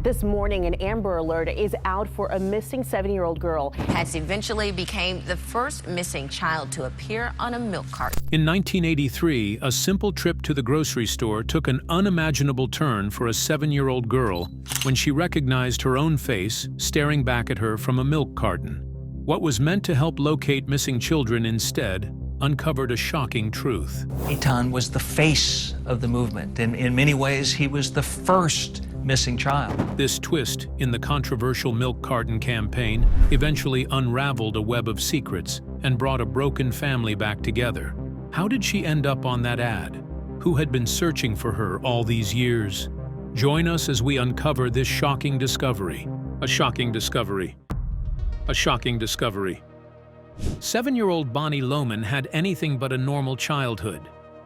This morning, an Amber Alert is out for a missing 7-year-old girl. Has eventually became the first missing child to appear on a milk carton. In 1983, a simple trip to the grocery store took an unimaginable turn for a 7-year-old girl when she recognized her own face staring back at her from a milk carton. What was meant to help locate missing children instead uncovered a shocking truth. Eitan was the face of the movement, and in many ways he was the first missing child. This twist in the controversial milk carton campaign eventually unraveled a web of secrets and brought a broken family back together. How did she end up on that ad? Who had been searching for her all these years? Join us as we uncover this shocking discovery. A shocking discovery. A shocking discovery. 7-year-old Bonnie Loman had anything but a normal childhood.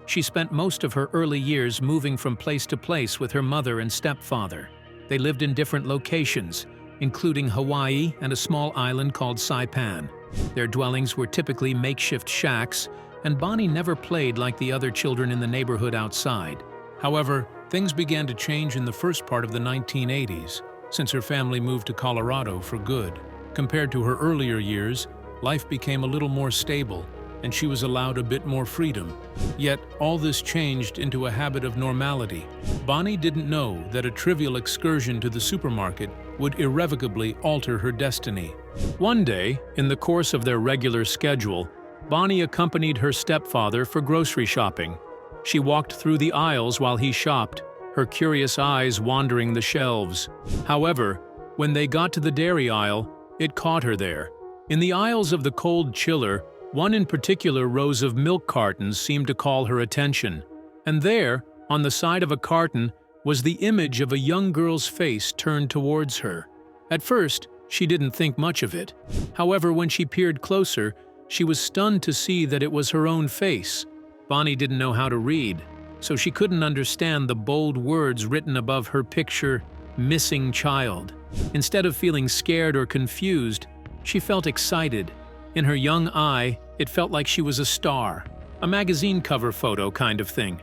She spent most of her early years moving from place to place with her mother and stepfather. They lived in different locations, including Hawaii and a small island called Saipan. Their dwellings were typically makeshift shacks, and Bonnie never played like the other children in the neighborhood outside. However, things began to change in the first part of the 1980s, since her family moved to Colorado for good. Compared to her earlier years, life became a little more stable, and she was allowed a bit more freedom. Yet, all this changed into a habit of normality. Bonnie didn't know that a trivial excursion to the supermarket would irrevocably alter her destiny. One day, in the course of their regular schedule, Bonnie accompanied her stepfather for grocery shopping. She walked through the aisles while he shopped, her curious eyes wandering the shelves. However, when they got to the dairy aisle, it caught her there. In the aisles of the cold chiller, one in particular rows of milk cartons seemed to call her attention. And there, on the side of a carton, was the image of a young girl's face turned towards her. At first, she didn't think much of it. However, when she peered closer, she was stunned to see that it was her own face. Bonnie didn't know how to read, so she couldn't understand the bold words written above her picture, "Missing Child." Instead of feeling scared or confused, she felt excited. In her young eye, it felt like she was a star, a magazine cover photo kind of thing.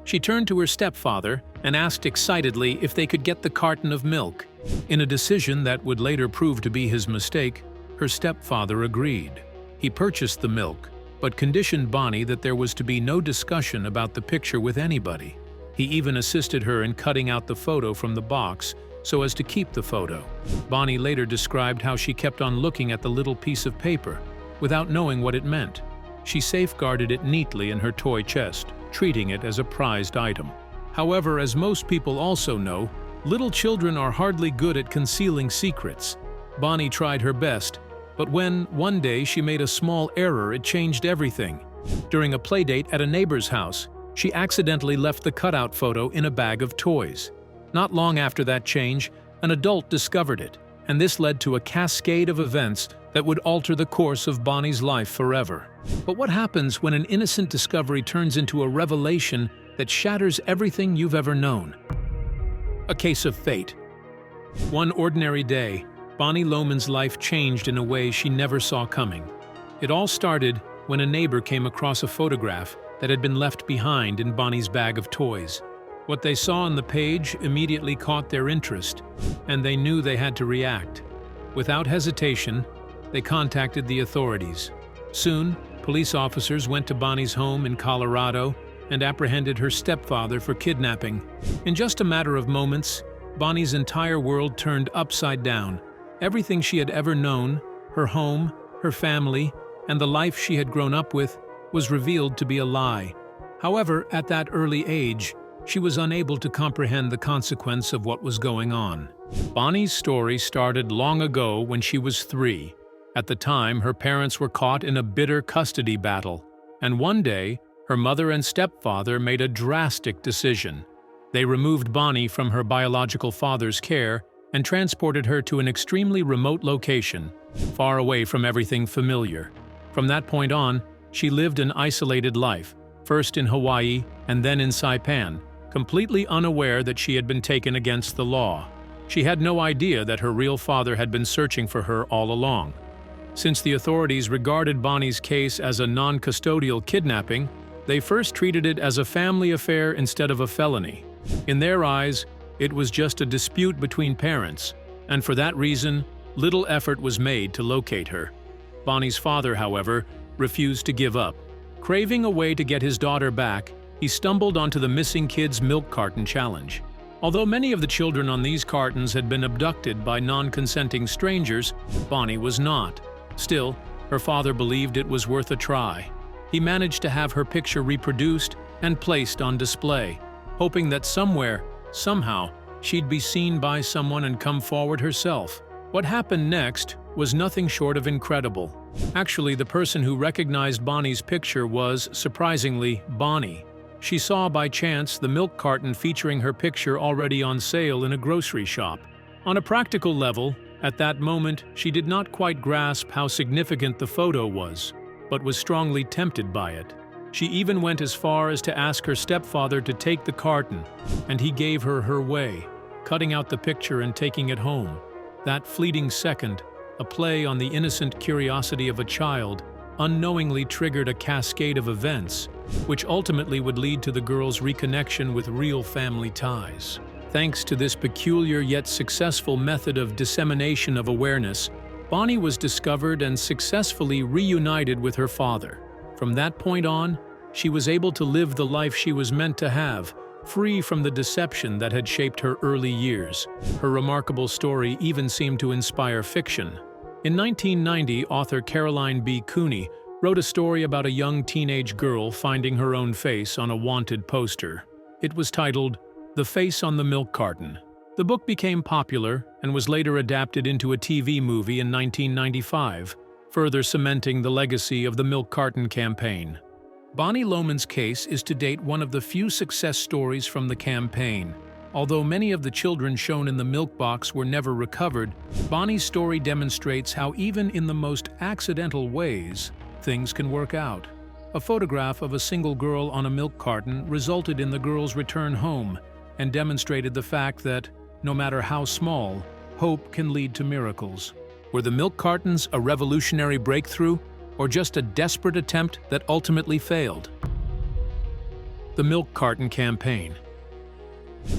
She turned to her stepfather and asked excitedly if they could get the carton of milk. In a decision that would later prove to be his mistake, her stepfather agreed. He purchased the milk, but conditioned Bonnie that there was to be no discussion about the picture with anybody. He even assisted her in cutting out the photo from the box so as to keep the photo. Bonnie later described how she kept on looking at the little piece of paper, without knowing what it meant. She safeguarded it neatly in her toy chest, treating it as a prized item. However, as most people also know, little children are hardly good at concealing secrets. Bonnie tried her best, but when, one day, she made a small error, it changed everything. During a playdate at a neighbor's house, she accidentally left the cutout photo in a bag of toys. Not long after that change, an adult discovered it, and this led to a cascade of events that would alter the course of Bonnie's life forever. But what happens when an innocent discovery turns into a revelation that shatters everything you've ever known? A case of fate. One ordinary day, Bonnie Loman's life changed in a way she never saw coming. It all started when a neighbor came across a photograph that had been left behind in Bonnie's bag of toys. What they saw on the page immediately caught their interest, and they knew they had to react. Without hesitation, they contacted the authorities. Soon, police officers went to Bonnie's home in Colorado and apprehended her stepfather for kidnapping. In just a matter of moments, Bonnie's entire world turned upside down. Everything she had ever known, her home, her family, and the life she had grown up with, was revealed to be a lie. However, at that early age, she was unable to comprehend the consequence of what was going on. Bonnie's story started long ago when she was 3. At the time, her parents were caught in a bitter custody battle, and one day, her mother and stepfather made a drastic decision. They removed Bonnie from her biological father's care and transported her to an extremely remote location, far away from everything familiar. From that point on, she lived an isolated life, first in Hawaii and then in Saipan, completely unaware that she had been taken against the law. She had no idea that her real father had been searching for her all along. Since the authorities regarded Bonnie's case as a non-custodial kidnapping, they first treated it as a family affair instead of a felony. In their eyes, It was just a dispute between parents, and for that reason, little effort was made to locate her. Bonnie's father, however, refused to give up. Craving a way to get his daughter back, he stumbled onto the Missing Kids Milk Carton Challenge. Although many of the children on these cartons had been abducted by non-consenting strangers, Bonnie was not. Still, her father believed it was worth a try. He managed to have her picture reproduced and placed on display, hoping that somewhere, somehow, she'd be seen by someone and come forward herself. What happened next was nothing short of incredible. Actually, the person who recognized Bonnie's picture was, surprisingly, Bonnie. She saw by chance the milk carton featuring her picture already on sale in a grocery shop. On a practical level, at that moment, she did not quite grasp how significant the photo was, but was strongly tempted by it. She even went as far as to ask her stepfather to take the carton, and he gave her her way, cutting out the picture and taking it home. That fleeting second, a play on the innocent curiosity of a child, unknowingly triggered a cascade of events, which ultimately would lead to the girl's reconnection with real family ties. Thanks to this peculiar yet successful method of dissemination of awareness, Bonnie was discovered and successfully reunited with her father. From that point on, she was able to live the life she was meant to have, free from the deception that had shaped her early years. Her remarkable story even seemed to inspire fiction. In 1990, author Caroline B. Cooney wrote a story about a young teenage girl finding her own face on a wanted poster. It was titled, "The Face on the Milk Carton." The book became popular and was later adapted into a TV movie in 1995, further cementing the legacy of the milk carton campaign. Bonnie Loman's case is to date one of the few success stories from the campaign. Although many of the children shown in the milk box were never recovered, Bonnie's story demonstrates how even in the most accidental ways, things can work out. A photograph of a single girl on a milk carton resulted in the girl's return home and demonstrated the fact that, no matter how small, hope can lead to miracles. Were the milk cartons a revolutionary breakthrough, or just a desperate attempt that ultimately failed? The Milk Carton Campaign.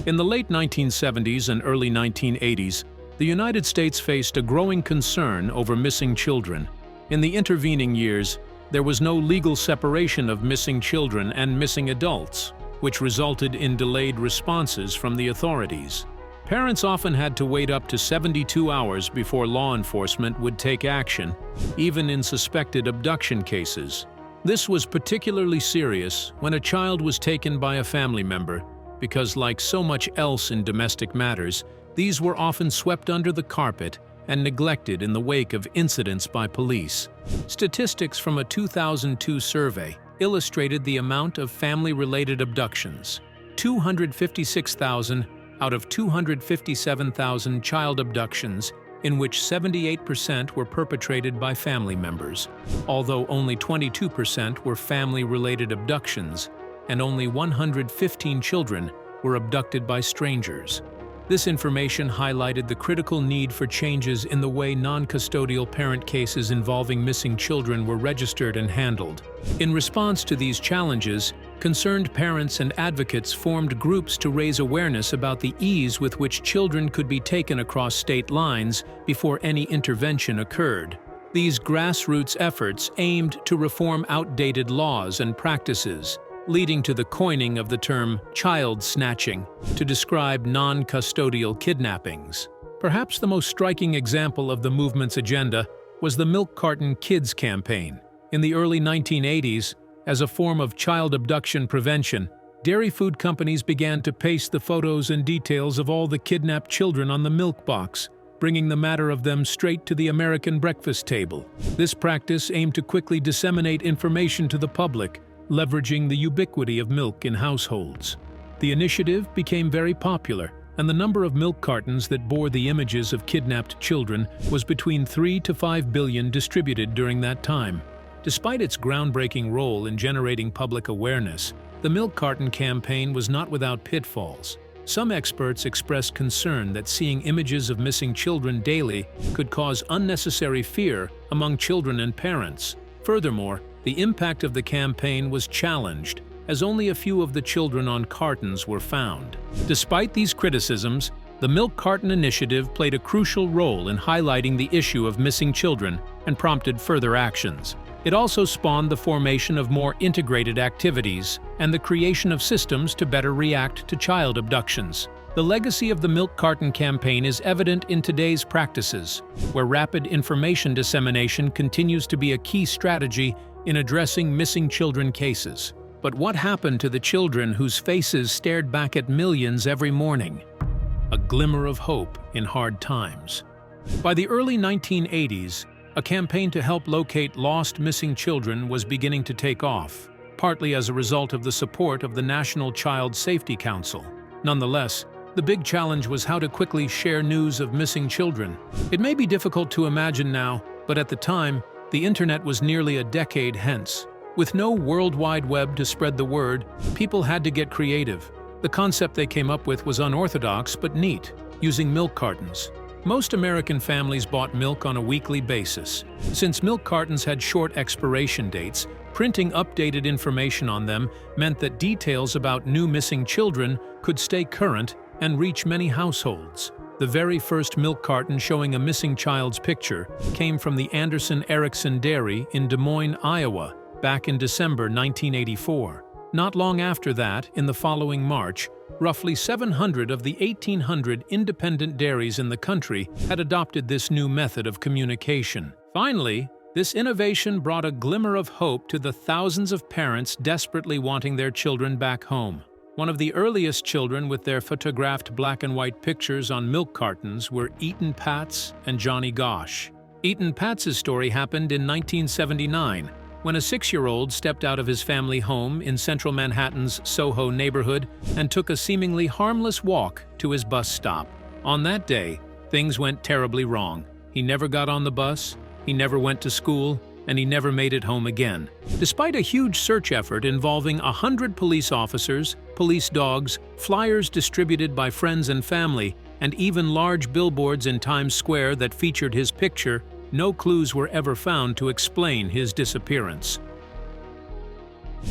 In the late 1970s and early 1980s, the United States faced a growing concern over missing children. In the intervening years, there was no legal separation of missing children and missing adults, which resulted in delayed responses from the authorities. Parents often had to wait up to 72 hours before law enforcement would take action, even in suspected abduction cases. This was particularly serious when a child was taken by a family member, because like so much else in domestic matters, these were often swept under the carpet and neglected in the wake of incidents by police. Statistics from a 2002 survey illustrated the amount of family-related abductions: 256,000 out of 257,000 child abductions, in which 78% were perpetrated by family members, although only 22% were family-related abductions, and only 115 children were abducted by strangers. This information highlighted the critical need for changes in the way non-custodial parent cases involving missing children were registered and handled. In response to these challenges, concerned parents and advocates formed groups to raise awareness about the ease with which children could be taken across state lines before any intervention occurred. These grassroots efforts aimed to reform outdated laws and practices, leading to the coining of the term child snatching to describe non-custodial kidnappings. Perhaps the most striking example of the movement's agenda was the Milk Carton Kids campaign. In the early 1980s, as a form of child abduction prevention, dairy food companies began to paste the photos and details of all the kidnapped children on the milk box, bringing the matter of them straight to the American breakfast table. This practice aimed to quickly disseminate information to the public, leveraging the ubiquity of milk in households. The initiative became very popular, and the number of milk cartons that bore the images of kidnapped children was between 3 to 5 billion distributed during that time. Despite its groundbreaking role in generating public awareness, the Milk Carton campaign was not without pitfalls. Some experts expressed concern that seeing images of missing children daily could cause unnecessary fear among children and parents. Furthermore, the impact of the campaign was challenged, as only a few of the children on cartons were found. Despite these criticisms, the Milk Carton Initiative played a crucial role in highlighting the issue of missing children and prompted further actions. It also spawned the formation of more integrated activities and the creation of systems to better react to child abductions. The legacy of the Milk Carton campaign is evident in today's practices, where rapid information dissemination continues to be a key strategy in addressing missing children cases. But what happened to the children whose faces stared back at millions every morning? A glimmer of hope in hard times. By the early 1980s, a campaign to help locate lost missing children was beginning to take off, partly as a result of the support of the National Child Safety Council. Nonetheless, the big challenge was how to quickly share news of missing children. It may be difficult to imagine now, but at the time, the internet was nearly a decade hence. With no World Wide Web to spread the word, people had to get creative. The concept they came up with was unorthodox but neat, using milk cartons. Most American families bought milk on a weekly basis. Since milk cartons had short expiration dates, printing updated information on them meant that details about new missing children could stay current and reach many households. The very first milk carton showing a missing child's picture came from the Anderson Erickson Dairy in Des Moines, Iowa, back in December 1984. Not long after that, in the following March, roughly 700 of the 1,800 independent dairies in the country had adopted this new method of communication. Finally, this innovation brought a glimmer of hope to the thousands of parents desperately wanting their children back home. One of the earliest children with their photographed black and white pictures on milk cartons were Eaton Patz and Johnny Gosch. Eaton Patz's story happened in 1979, when a 6-year-old stepped out of his family home in central Manhattan's Soho neighborhood and took a seemingly harmless walk to his bus stop. On that day, things went terribly wrong. He never got on the bus, he never went to school, and he never made it home again. Despite a huge search effort involving 100 police officers, police dogs, flyers distributed by friends and family, and even large billboards in Times Square that featured his picture, no clues were ever found to explain his disappearance.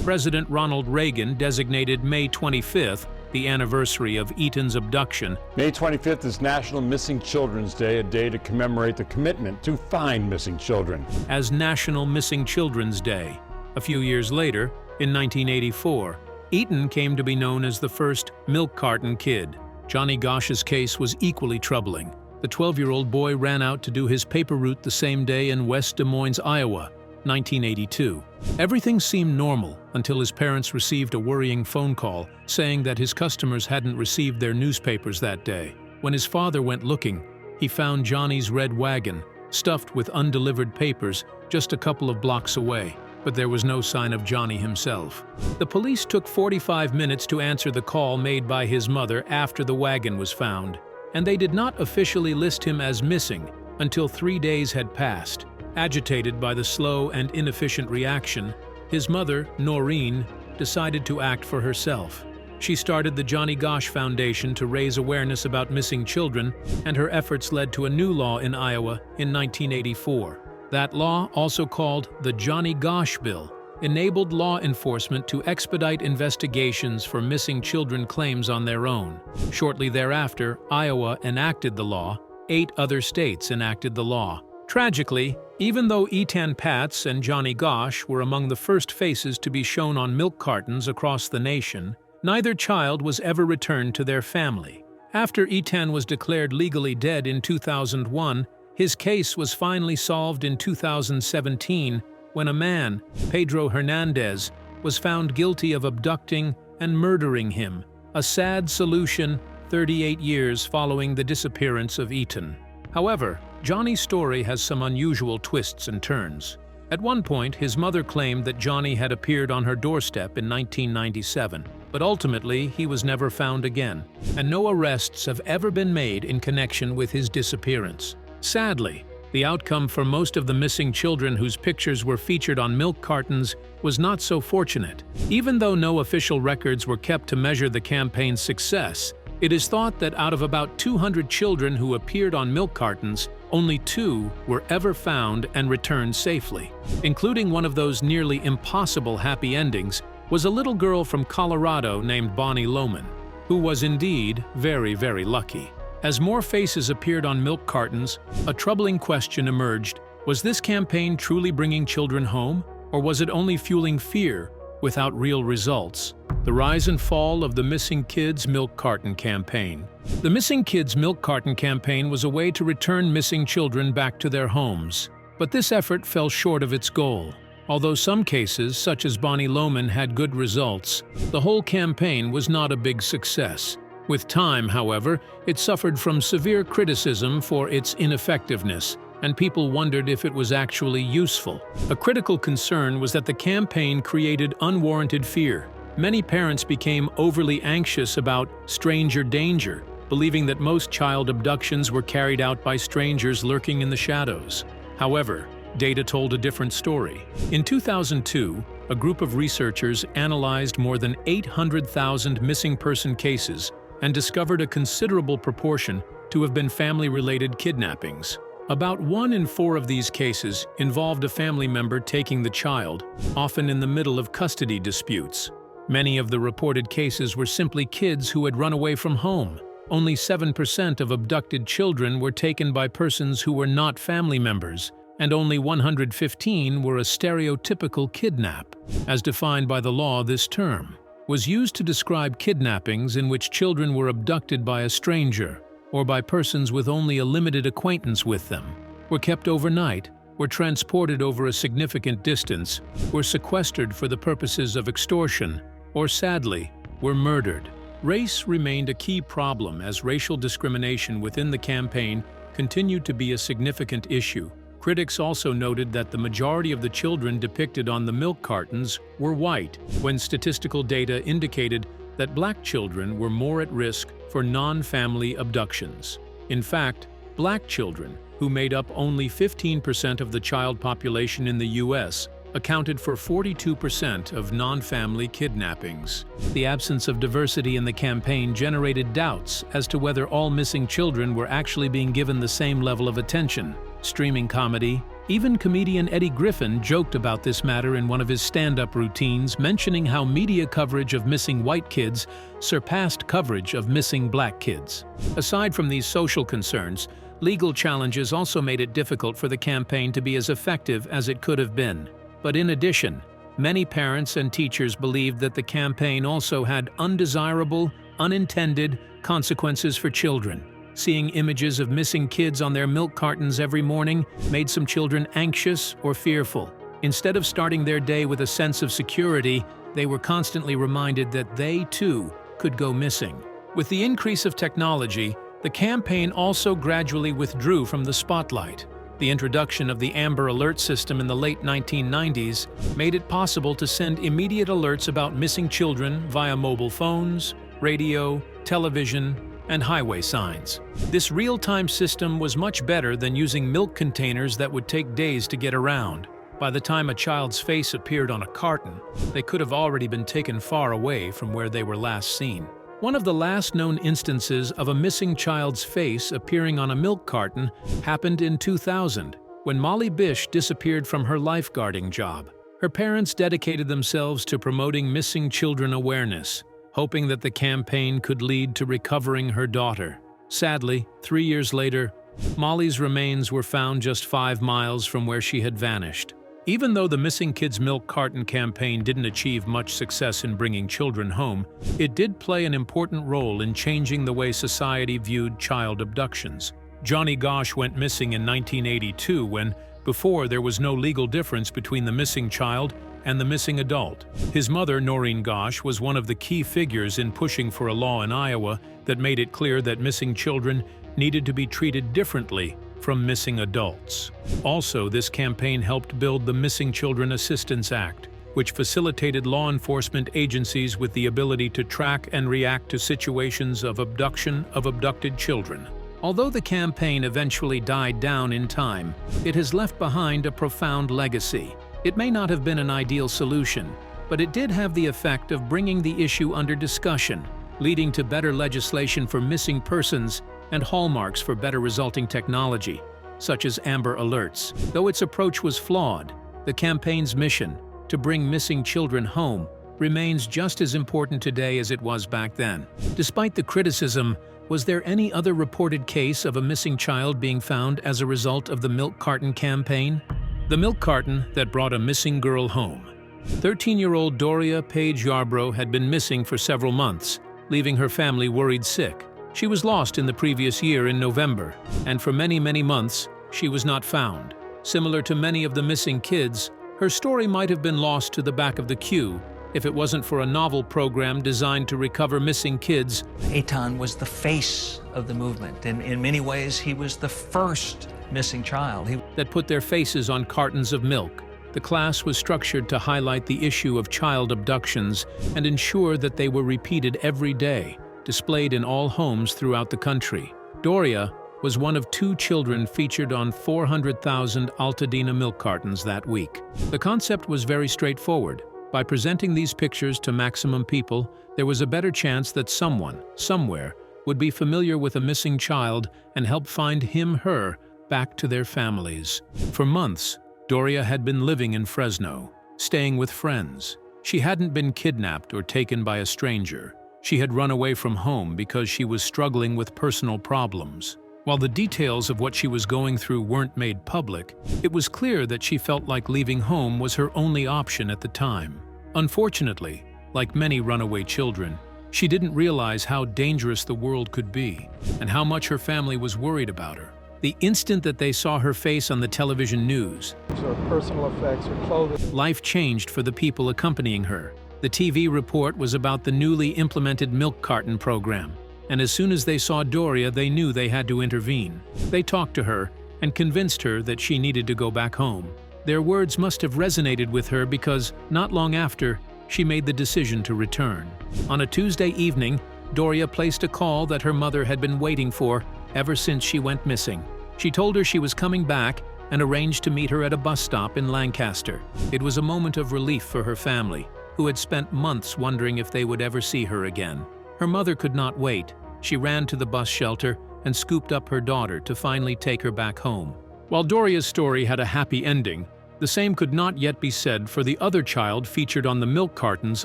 President Ronald Reagan designated May 25th, the anniversary of Eaton's abduction. May 25th is National Missing Children's Day, a day to commemorate the commitment to find missing children. As National Missing Children's Day. A few years later, in 1984, Eaton came to be known as the first milk carton kid. Johnny Gosch's case was equally troubling. The 12-year-old boy ran out to do his paper route the same day in West Des Moines, Iowa, 1982. Everything seemed normal until his parents received a worrying phone call saying that his customers hadn't received their newspapers that day. When his father went looking, he found Johnny's red wagon, stuffed with undelivered papers, just a couple of blocks away, but there was no sign of Johnny himself. The police took 45 minutes to answer the call made by his mother after the wagon was found, and they did not officially list him as missing until 3 days had passed. Agitated by the slow and inefficient reaction, his mother, Noreen, decided to act for herself. She started the Johnny Gosch Foundation to raise awareness about missing children, and her efforts led to a new law in Iowa in 1984. That law, also called the Johnny Gosch Bill, enabled law enforcement to expedite investigations for missing children claims on their own. Shortly thereafter, Iowa enacted the law. 8 other states enacted the law. Tragically, even though Eaton Patz and Johnny Gosch were among the first faces to be shown on milk cartons across the nation, neither child was ever returned to their family. After Eaton was declared legally dead in 2001, his case was finally solved in 2017 when a man, Pedro Hernandez, was found guilty of abducting and murdering him, a sad solution 38 years following the disappearance of Eaton. However, Johnny's story has some unusual twists and turns. At one point, his mother claimed that Johnny had appeared on her doorstep in 1997, but ultimately he was never found again, and no arrests have ever been made in connection with his disappearance. Sadly, the outcome for most of the missing children whose pictures were featured on milk cartons was not so fortunate. Even though no official records were kept to measure the campaign's success, it is thought that out of about 200 children who appeared on milk cartons, only 2 were ever found and returned safely. Including one of those nearly impossible happy endings was a little girl from Colorado named Bonnie Loman, who was indeed very, very lucky. As more faces appeared on milk cartons, a troubling question emerged. Was this campaign truly bringing children home, or was it only fueling fear without real results? The rise and fall of the Missing Kids Milk Carton Campaign. The Missing Kids Milk Carton Campaign was a way to return missing children back to their homes. But this effort fell short of its goal. Although some cases, such as Bonnie Loman, had good results, the whole campaign was not a big success. With time, however, it suffered from severe criticism for its ineffectiveness, and people wondered if it was actually useful. A critical concern was that the campaign created unwarranted fear. Many parents became overly anxious about stranger danger, believing that most child abductions were carried out by strangers lurking in the shadows. However, data told a different story. In 2002, a group of researchers analyzed more than 800,000 missing person cases and discovered a considerable proportion to have been family-related kidnappings. About 1 in 4 of these cases involved a family member taking the child, often in the middle of custody disputes. Many of the reported cases were simply kids who had run away from home. Only 7% of abducted children were taken by persons who were not family members, and only 115 were a stereotypical kidnap. As defined by the law, this term was used to describe kidnappings in which children were abducted by a stranger or by persons with only a limited acquaintance with them, were kept overnight, were transported over a significant distance, were sequestered for the purposes of extortion, or sadly, were murdered. Race remained a key problem as racial discrimination within the campaign continued to be a significant issue. Critics also noted that the majority of the children depicted on the milk cartons were white, when statistical data indicated that black children were more at risk for non-family abductions. In fact, black children, who made up only 15% of the child population in the U.S., accounted for 42% of non-family kidnappings. The absence of diversity in the campaign generated doubts as to whether all missing children were actually being given the same level of attention. Streaming comedy. Even comedian Eddie Griffin joked about this matter in one of his stand-up routines, mentioning how media coverage of missing white kids surpassed coverage of missing black kids. Aside from these social concerns, legal challenges also made it difficult for the campaign to be as effective as it could have been. But in addition, many parents and teachers believed that the campaign also had undesirable, unintended consequences for children. Seeing images of missing kids on their milk cartons every morning made some children anxious or fearful. Instead of starting their day with a sense of security, they were constantly reminded that they, too, could go missing. With the increase of technology, the campaign also gradually withdrew from the spotlight. The introduction of the Amber Alert system in the late 1990s made it possible to send immediate alerts about missing children via mobile phones, radio, television, and highway signs. This real-time system was much better than using milk containers that would take days to get around. By the time a child's face appeared on a carton, they could have already been taken far away from where they were last seen. One of the last known instances of a missing child's face appearing on a milk carton happened in 2000, when Molly Bish disappeared from her lifeguarding job. Her parents dedicated themselves to promoting missing children awareness, hoping that the campaign could lead to recovering her daughter. Sadly, 3 years later, Molly's remains were found just 5 miles from where she had vanished. Even though the Missing Kids Milk Carton campaign didn't achieve much success in bringing children home, it did play an important role in changing the way society viewed child abductions. Johnny Gosch went missing in 1982 when, before, there was no legal difference between the missing child and the missing adult. His mother, Noreen Gosch, was one of the key figures in pushing for a law in Iowa that made it clear that missing children needed to be treated differently from missing adults. Also, this campaign helped build the Missing Children Assistance Act, which facilitated law enforcement agencies with the ability to track and react to situations of abduction of abducted children. Although the campaign eventually died down in time, it has left behind a profound legacy. It may not have been an ideal solution, but it did have the effect of bringing the issue under discussion, leading to better legislation for missing persons and hallmarks for better resulting technology, such as Amber Alerts. Though its approach was flawed, the campaign's mission, to bring missing children home, remains just as important today as it was back then. Despite the criticism, was there any other reported case of a missing child being found as a result of the milk carton campaign? The milk carton that brought a missing girl home. 13-year-old Doria Paige Yarbrough had been missing for several months, leaving her family worried sick. She was lost in the previous year in November, and for many, many months, she was not found. Similar to many of the missing kids, her story might have been lost to the back of the queue if it wasn't for a novel program designed to recover missing kids. Eitan was the face of the movement. In many ways, he was the first missing child. That put their faces on cartons of milk. The class was structured to highlight the issue of child abductions and ensure that they were repeated every day, displayed in all homes throughout the country. Doria was one of 2 children featured on 400,000 Altadena milk cartons that week. The concept was very straightforward. By presenting these pictures to maximum people, there was a better chance that someone, somewhere, would be familiar with a missing child and help find him/her back to their families. For months, Doria had been living in Fresno, staying with friends. She hadn't been kidnapped or taken by a stranger. She had run away from home because she was struggling with personal problems. While the details of what she was going through weren't made public, it was clear that she felt like leaving home was her only option at the time. Unfortunately, like many runaway children, she didn't realize how dangerous the world could be and how much her family was worried about her. The instant that they saw her face on the television news, or personal effects or clothing, life changed for the people accompanying her. The TV report was about the newly implemented milk carton program, and as soon as they saw Doria, they knew they had to intervene. They talked to her and convinced her that she needed to go back home. Their words must have resonated with her because, not long after, she made the decision to return. On a Tuesday evening, Doria placed a call that her mother had been waiting for ever since she went missing. She told her she was coming back and arranged to meet her at a bus stop in Lancaster. It was a moment of relief for her family, who had spent months wondering if they would ever see her again. Her mother could not wait. She ran to the bus shelter and scooped up her daughter to finally take her back home. While Doria's story had a happy ending, the same could not yet be said for the other child featured on the milk cartons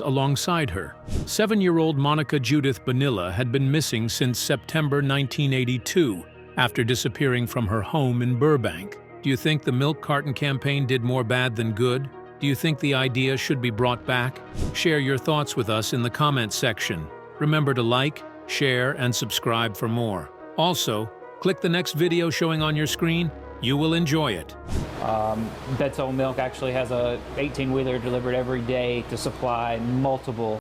alongside her. 7-year-old Monica Judith Bonilla had been missing since September 1982, after disappearing from her home in Burbank. Do you think the milk carton campaign did more bad than good? Do you think the idea should be brought back? Share your thoughts with us in the comments section. Remember to like, share, and subscribe for more. Also, click the next video showing on your screen. You will enjoy it. Betzo Milk actually has a 18-wheeler delivered every day to supply multiple